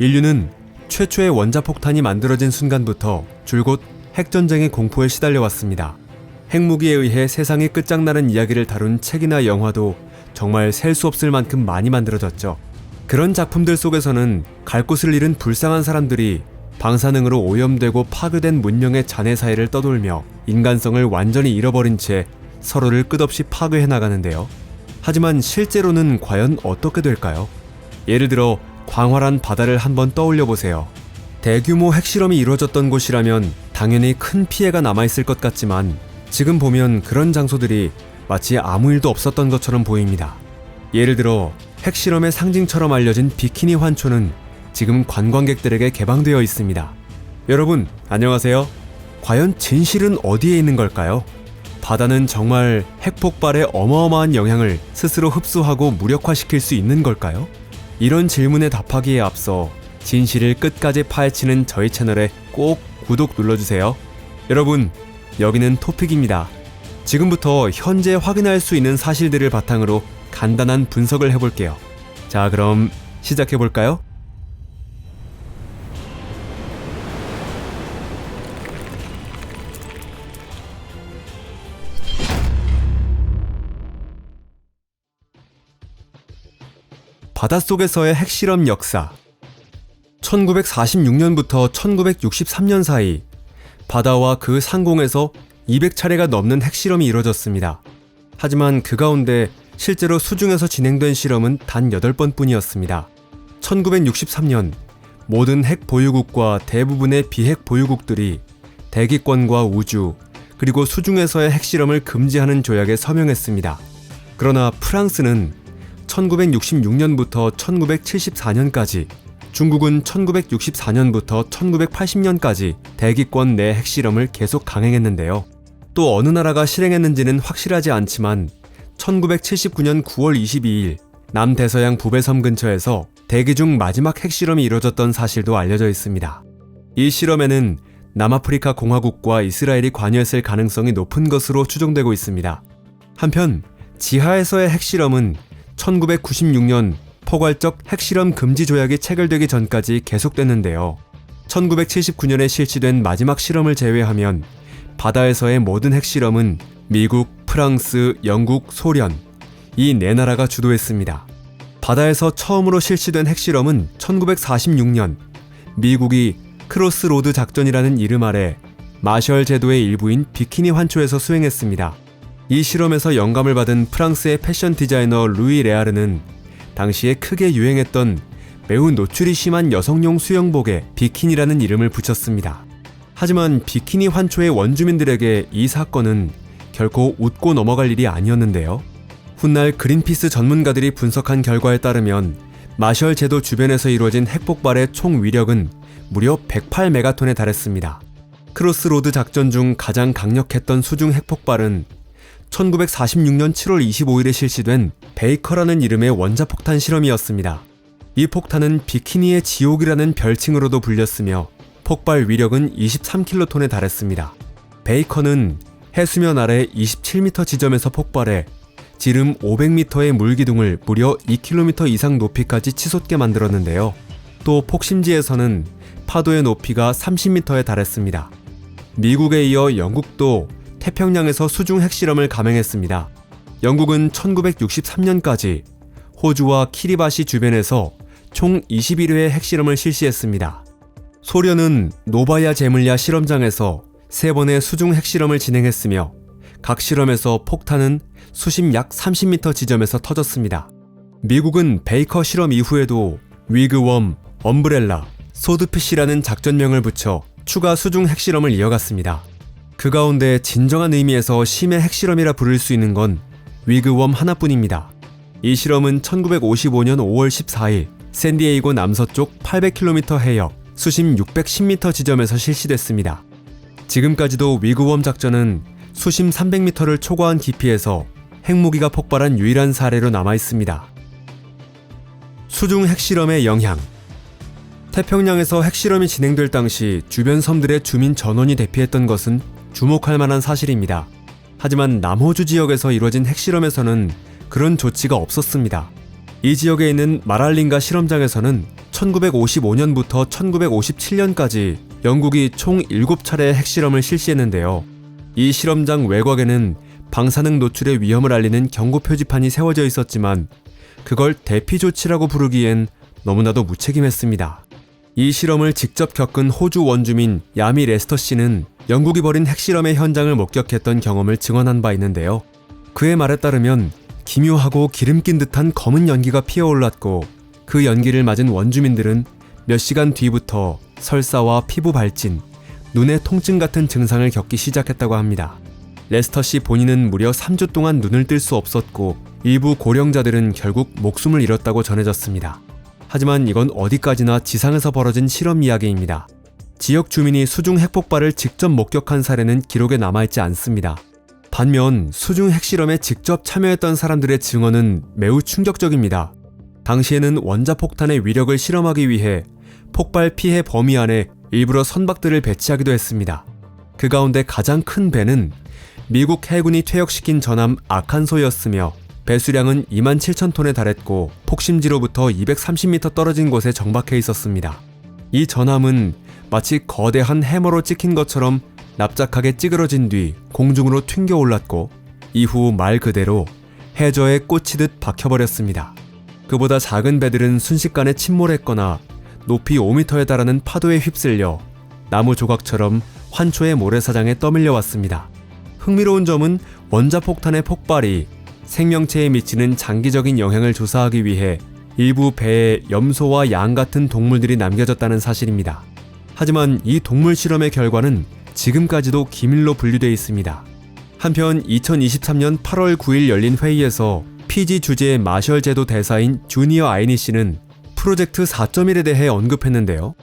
인류는 최초의 원자폭탄이 만들어진 순간부터 줄곧 핵전쟁의 공포에 시달려왔습니다. 핵무기에 의해 세상이 끝장나는 이야기를 다룬 책이나 영화도 정말 셀 수 없을 만큼 많이 만들어졌죠. 그런 작품들 속에서는 갈 곳을 잃은 불쌍한 사람들이 방사능으로 오염되고 파괴된 문명의 잔해 사이를 떠돌며 인간성을 완전히 잃어버린 채 서로를 끝없이 파괴해 나가는데요. 하지만 실제로는 과연 어떻게 될까요? 예를 들어 광활한 바다를 한번 떠올려 보세요. 대규모 핵실험이 이루어졌던 곳이라면 당연히 큰 피해가 남아있을 것 같지만 지금 보면 그런 장소들이 마치 아무 일도 없었던 것처럼 보입니다. 예를 들어 핵실험의 상징처럼 알려진 비키니 환초는 지금 관광객들에게 개방되어 있습니다. 여러분, 안녕하세요. 과연 진실은 어디에 있는 걸까요? 바다는 정말 핵폭발의 어마어마한 영향을 스스로 흡수하고 무력화시킬 수 있는 걸까요? 이런 질문에 답하기에 앞서 진실을 끝까지 파헤치는 저희 채널에 꼭 구독 눌러주세요. 여러분, 여기는 토픽입니다. 지금부터 현재 확인할 수 있는 사실들을 바탕으로 간단한 분석을 해볼게요. 자, 그럼 시작해볼까요? 바닷속에서의 핵실험 역사. 1946년부터 1963년 사이 바다와 그 상공에서 200차례가 넘는 핵실험이 이뤄졌습니다. 하지만 그 가운데 실제로 수중에서 진행된 실험은 단 8번뿐이었습니다. 1963년 모든 핵 보유국과 대부분의 비핵 보유국들이 대기권과 우주, 그리고 수중에서의 핵실험을 금지하는 조약에 서명했습니다. 그러나 프랑스는 1966년부터 1974년까지, 중국은 1964년부터 1980년까지 대기권 내 핵실험을 계속 강행했는데요. 또 어느 나라가 실행했는지는 확실하지 않지만 1979년 9월 22일 남대서양 부배섬 근처에서 대기 중 마지막 핵실험이 이뤄졌던 사실도 알려져 있습니다. 이 실험에는 남아프리카 공화국과 이스라엘이 관여했을 가능성이 높은 것으로 추정되고 있습니다. 한편 지하에서의 핵실험은 1996년 포괄적 핵실험 금지 조약이 체결되기 전까지 계속됐는데요. 1979년에 실시된 마지막 실험을 제외하면 바다에서의 모든 핵실험은 미국, 프랑스, 영국, 소련 이 네 나라가 주도했습니다. 바다에서 처음으로 실시된 핵실험은 1946년 미국이 크로스로드 작전이라는 이름 아래 마셜 제도의 일부인 비키니 환초에서 수행했습니다. 이 실험에서 영감을 받은 프랑스의 패션 디자이너 루이 레아르는 당시에 크게 유행했던 매우 노출이 심한 여성용 수영복에 비키니라는 이름을 붙였습니다. 하지만 비키니 환초의 원주민들에게 이 사건은 결코 웃고 넘어갈 일이 아니었는데요. 훗날 그린피스 전문가들이 분석한 결과에 따르면 마셜 제도 주변에서 이루어진 핵폭발의 총 위력은 무려 108메가톤에 달했습니다. 크로스로드 작전 중 가장 강력했던 수중 핵폭발은 1946년 7월 25일에 실시된 베이커라는 이름의 원자폭탄 실험이었습니다. 이 폭탄은 비키니의 지옥이라는 별칭으로도 불렸으며 폭발 위력은 23킬로톤에 달했습니다. 베이커는 해수면 아래 27m 지점에서 폭발해 지름 500m의 물기둥을 무려 2km 이상 높이까지 치솟게 만들었는데요. 또 폭심지에서는 파도의 높이가 30m에 달했습니다. 미국에 이어 영국도 태평양에서 수중 핵실험을 감행했습니다. 영국은 1963년까지 호주와 키리바시 주변에서 총 21회의 핵실험을 실시했습니다. 소련은 노바야 제물야 실험장에서 3번의 수중 핵실험을 진행했으며 각 실험에서 폭탄은 수심 약 30m 지점에서 터졌습니다. 미국은 베이커 실험 이후에도 위그웜, 엄브렐라, 소드피쉬라는 작전명을 붙여 추가 수중 핵실험을 이어갔습니다. 그 가운데 진정한 의미에서 심해 핵실험이라 부를 수 있는 건 위그웜 하나뿐입니다. 이 실험은 1955년 5월 14일 샌디에이고 남서쪽 800km 해역 수심 610m 지점에서 실시됐습니다. 지금까지도 위그웜 작전은 수심 300m를 초과한 깊이에서 핵무기가 폭발한 유일한 사례로 남아있습니다. 수중 핵실험의 영향. 태평양에서 핵실험이 진행될 당시 주변 섬들의 주민 전원이 대피했던 것은 주목할 만한 사실입니다. 하지만 남호주 지역에서 이루어진 핵실험에서는 그런 조치가 없었습니다. 이 지역에 있는 마랄린가 실험장에서는 1955년부터 1957년까지 영국이 총 7차례의 핵실험을 실시했는데요. 이 실험장 외곽에는 방사능 노출의 위험을 알리는 경고 표지판이 세워져 있었지만 그걸 대피 조치라고 부르기엔 너무나도 무책임했습니다. 이 실험을 직접 겪은 호주 원주민 야미 레스터 씨는 영국이 벌인 핵실험의 현장을 목격했던 경험을 증언한 바 있는데요. 그의 말에 따르면 기묘하고 기름낀 듯한 검은 연기가 피어올랐고 그 연기를 맞은 원주민들은 몇 시간 뒤부터 설사와 피부 발진, 눈의 통증 같은 증상을 겪기 시작했다고 합니다. 레스터 씨 본인은 무려 3주 동안 눈을 뜰 수 없었고 일부 고령자들은 결국 목숨을 잃었다고 전해졌습니다. 하지만 이건 어디까지나 지상에서 벌어진 실험 이야기입니다. 지역 주민이 수중 핵폭발을 직접 목격한 사례는 기록에 남아있지 않습니다. 반면 수중 핵실험에 직접 참여했던 사람들의 증언은 매우 충격적입니다. 당시에는 원자폭탄의 위력을 실험하기 위해 폭발 피해 범위 안에 일부러 선박들을 배치하기도 했습니다. 그 가운데 가장 큰 배는 미국 해군이 퇴역시킨 전함 아칸소였으며 배수량은 27,000톤에 달했고 폭심지로부터 230m 떨어진 곳에 정박해 있었습니다. 이 전함은 마치 거대한 해머로 찍힌 것처럼 납작하게 찌그러진 뒤 공중으로 튕겨 올랐고 이후 말 그대로 해저에 꽂히듯 박혀버렸습니다. 그보다 작은 배들은 순식간에 침몰했거나 높이 5m에 달하는 파도에 휩쓸려 나무 조각처럼 환초의 모래사장에 떠밀려 왔습니다. 흥미로운 점은 원자폭탄의 폭발이 생명체에 미치는 장기적인 영향을 조사하기 위해 일부 배에 염소와 양 같은 동물들이 남겨졌다는 사실입니다. 하지만 이 동물 실험의 결과는 지금까지도 기밀로 분류되어 있습니다. 한편 2023년 8월 9일 열린 회의에서 피지 주재 마셜 제도 대사인 주니어 아이니 씨는 프로젝트 4.1에 대해 언급했는데요.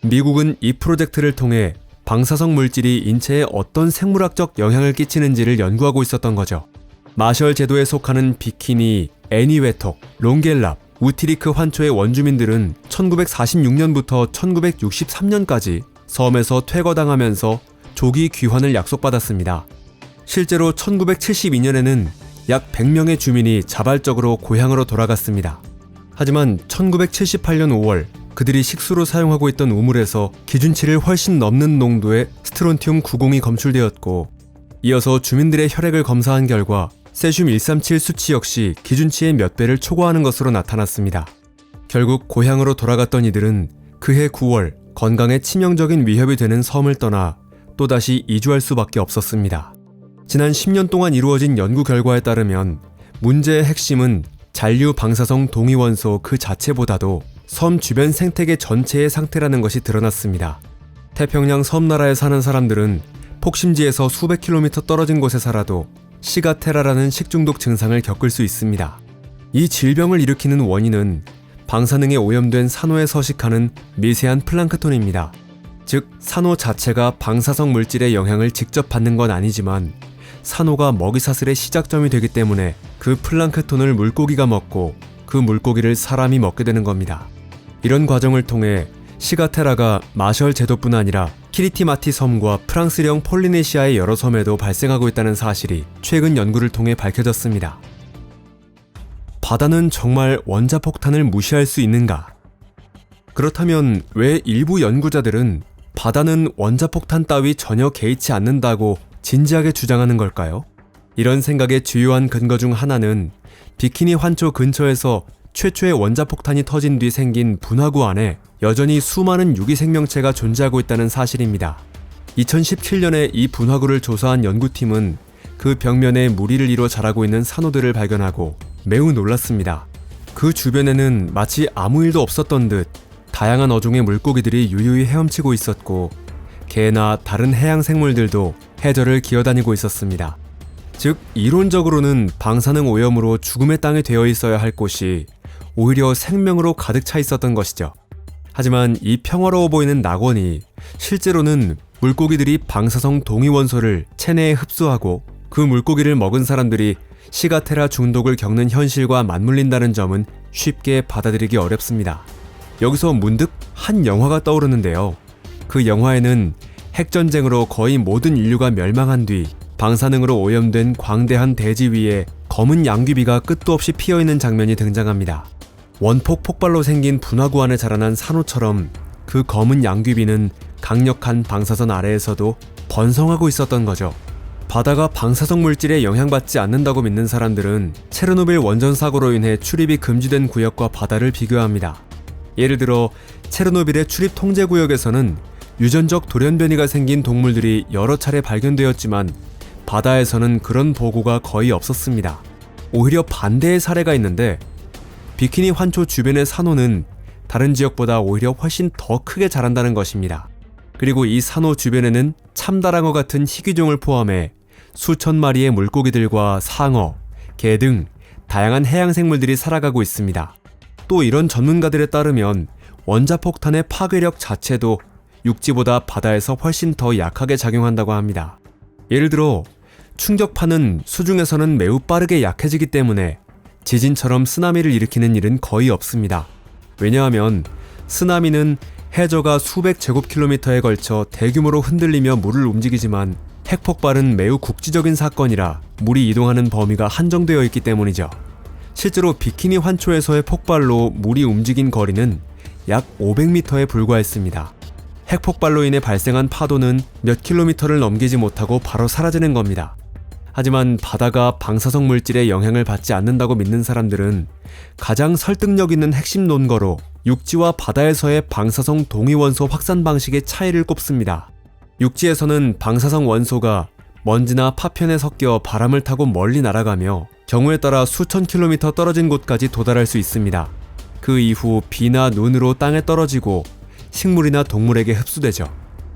미국은 이 프로젝트를 통해 방사성 물질이 인체에 어떤 생물학적 영향을 끼치는지를 연구하고 있었던 거죠. 마셜 제도에 속하는 비키니, 애니웨톡, 롱겔랍, 우티리크 환초의 원주민들은 1946년부터 1963년까지 섬에서 퇴거당하면서 조기 귀환을 약속받았습니다. 실제로 1972년에는 약 100명의 주민이 자발적으로 고향으로 돌아갔습니다. 하지만 1978년 5월 그들이 식수로 사용하고 있던 우물에서 기준치를 훨씬 넘는 농도의 스트론튬 90이 검출되었고 이어서 주민들의 혈액을 검사한 결과 세슘 137 수치 역시 기준치의 몇 배를 초과하는 것으로 나타났습니다. 결국 고향으로 돌아갔던 이들은 그해 9월 건강에 치명적인 위협이 되는 섬을 떠나 또다시 이주할 수밖에 없었습니다. 지난 10년 동안 이루어진 연구 결과에 따르면 문제의 핵심은 잔류 방사성 동위원소 그 자체보다도 섬 주변 생태계 전체의 상태라는 것이 드러났습니다. 태평양 섬나라에 사는 사람들은 폭심지에서 수백 킬로미터 떨어진 곳에 살아도 시가테라라는 식중독 증상을 겪을 수 있습니다. 이 질병을 일으키는 원인은 방사능에 오염된 산호에 서식하는 미세한 플랑크톤입니다. 즉, 산호 자체가 방사성 물질의 영향을 직접 받는 건 아니지만 산호가 먹이사슬의 시작점이 되기 때문에 그 플랑크톤을 물고기가 먹고 그 물고기를 사람이 먹게 되는 겁니다. 이런 과정을 통해 시가테라가 마셜 제도뿐 아니라 키리티마티 섬과 프랑스령 폴리네시아의 여러 섬에도 발생하고 있다는 사실이 최근 연구를 통해 밝혀졌습니다. 바다는 정말 원자폭탄을 무시할 수 있는가? 그렇다면 왜 일부 연구자들은 바다는 원자폭탄 따위 전혀 개의치 않는다고 진지하게 주장하는 걸까요? 이런 생각의 주요한 근거 중 하나는 비키니 환초 근처에서 최초의 원자폭탄이 터진 뒤 생긴 분화구 안에 여전히 수많은 유기 생명체가 존재하고 있다는 사실입니다. 2017년에 이 분화구를 조사한 연구팀은 그 벽면에 무리를 이뤄 자라고 있는 산호들을 발견하고 매우 놀랐습니다. 그 주변에는 마치 아무 일도 없었던 듯 다양한 어종의 물고기들이 유유히 헤엄치고 있었고 개나 다른 해양 생물들도 해저를 기어다니고 있었습니다. 즉, 이론적으로는 방사능 오염으로 죽음의 땅에 되어 있어야 할 곳이 오히려 생명으로 가득 차 있었던 것이죠. 하지만 이 평화로워 보이는 낙원이 실제로는 물고기들이 방사성 동위원소를 체내에 흡수하고 그 물고기를 먹은 사람들이 시가테라 중독을 겪는 현실과 맞물린다는 점은 쉽게 받아들이기 어렵습니다. 여기서 문득 한 영화가 떠오르는데요. 그 영화에는 핵전쟁으로 거의 모든 인류가 멸망한 뒤 방사능으로 오염된 광대한 대지 위에 검은 양귀비가 끝도 없이 피어있는 장면이 등장합니다. 원폭 폭발로 생긴 분화구 안에 자라난 산호처럼 그 검은 양귀비는 강력한 방사선 아래에서도 번성하고 있었던 거죠. 바다가 방사성 물질에 영향받지 않는다고 믿는 사람들은 체르노빌 원전 사고로 인해 출입이 금지된 구역과 바다를 비교합니다. 예를 들어 체르노빌의 출입 통제 구역에서는 유전적 돌연변이가 생긴 동물들이 여러 차례 발견되었지만 바다에서는 그런 보고가 거의 없었습니다. 오히려 반대의 사례가 있는데 비키니 환초 주변의 산호는 다른 지역보다 오히려 훨씬 더 크게 자란다는 것입니다. 그리고 이 산호 주변에는 참다랑어 같은 희귀종을 포함해 수천 마리의 물고기들과 상어, 개 등 다양한 해양 생물들이 살아가고 있습니다. 또 이런 전문가들에 따르면 원자폭탄의 파괴력 자체도 육지보다 바다에서 훨씬 더 약하게 작용한다고 합니다. 예를 들어 충격파는 수중에서는 매우 빠르게 약해지기 때문에 지진처럼 쓰나미를 일으키는 일은 거의 없습니다. 왜냐하면 쓰나미는 해저가 수백 제곱킬로미터에 걸쳐 대규모로 흔들리며 물을 움직이지만 핵폭발은 매우 국지적인 사건이라 물이 이동하는 범위가 한정되어 있기 때문이죠. 실제로 비키니 환초에서의 폭발로 물이 움직인 거리는 약 500m에 불과했습니다. 핵폭발로 인해 발생한 파도는 몇 킬로미터를 넘기지 못하고 바로 사라지는 겁니다. 하지만 바다가 방사성 물질의 영향을 받지 않는다고 믿는 사람들은 가장 설득력 있는 핵심 논거로 육지와 바다에서의 방사성 동위원소 확산 방식의 차이를 꼽습니다. 육지에서는 방사성 원소가 먼지나 파편에 섞여 바람을 타고 멀리 날아가며 경우에 따라 수천 킬로미터 떨어진 곳까지 도달할 수 있습니다. 그 이후 비나 눈으로 땅에 떨어지고 식물이나 동물에게 흡수되죠.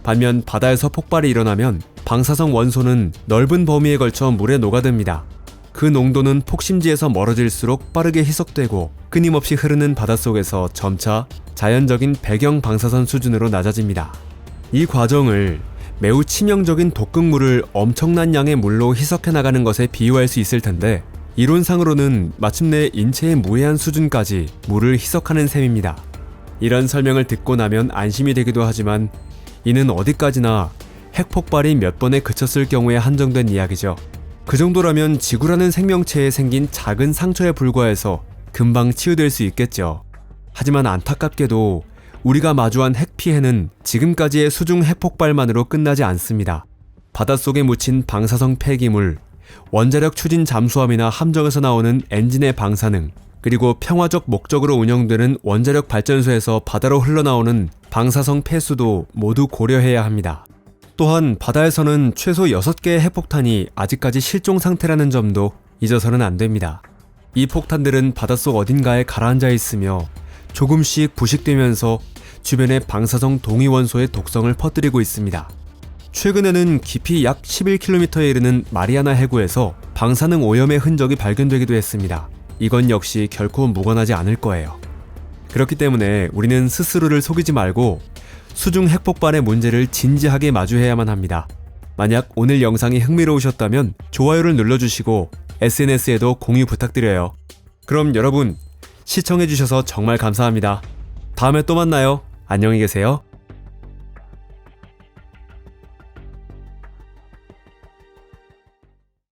반면 바다에서 폭발이 일어나면 방사성 원소는 넓은 범위에 걸쳐 물에 녹아듭니다. 그 농도는 폭심지에서 멀어질수록 빠르게 희석되고 끊임없이 흐르는 바닷속에서 점차 자연적인 배경 방사선 수준으로 낮아집니다. 이 과정을 매우 치명적인 독극물을 엄청난 양의 물로 희석해 나가는 것에 비유할 수 있을 텐데 이론상으로는 마침내 인체의 무해한 수준까지 물을 희석하는 셈입니다. 이런 설명을 듣고 나면 안심이 되기도 하지만 이는 어디까지나 핵폭발이 몇 번에 그쳤을 경우에 한정된 이야기죠. 그 정도라면 지구라는 생명체에 생긴 작은 상처에 불과해서 금방 치유될 수 있겠죠. 하지만 안타깝게도 우리가 마주한 핵 피해는 지금까지의 수중 핵폭발만으로 끝나지 않습니다. 바닷속에 묻힌 방사성 폐기물, 원자력 추진 잠수함이나 함정에서 나오는 엔진의 방사능, 그리고 평화적 목적으로 운영되는 원자력 발전소에서 바다로 흘러나오는 방사성 폐수도 모두 고려해야 합니다. 또한 바다에서는 최소 6개의 핵폭탄이 아직까지 실종 상태라는 점도 잊어서는 안 됩니다. 이 폭탄들은 바닷속 어딘가에 가라앉아 있으며 조금씩 부식되면서 주변의 방사성 동위원소의 독성을 퍼뜨리고 있습니다. 최근에는 깊이 약 11km에 이르는 마리아나 해구에서 방사능 오염의 흔적이 발견되기도 했습니다. 이건 역시 결코 무관하지 않을 거예요. 그렇기 때문에 우리는 스스로를 속이지 말고 수중 핵폭발의 문제를 진지하게 마주해야만 합니다. 만약 오늘 영상이 흥미로우셨다면 좋아요를 눌러주시고 SNS에도 공유 부탁드려요. 그럼 여러분 시청해주셔서 정말 감사합니다. 다음에 또 만나요. 안녕히 계세요.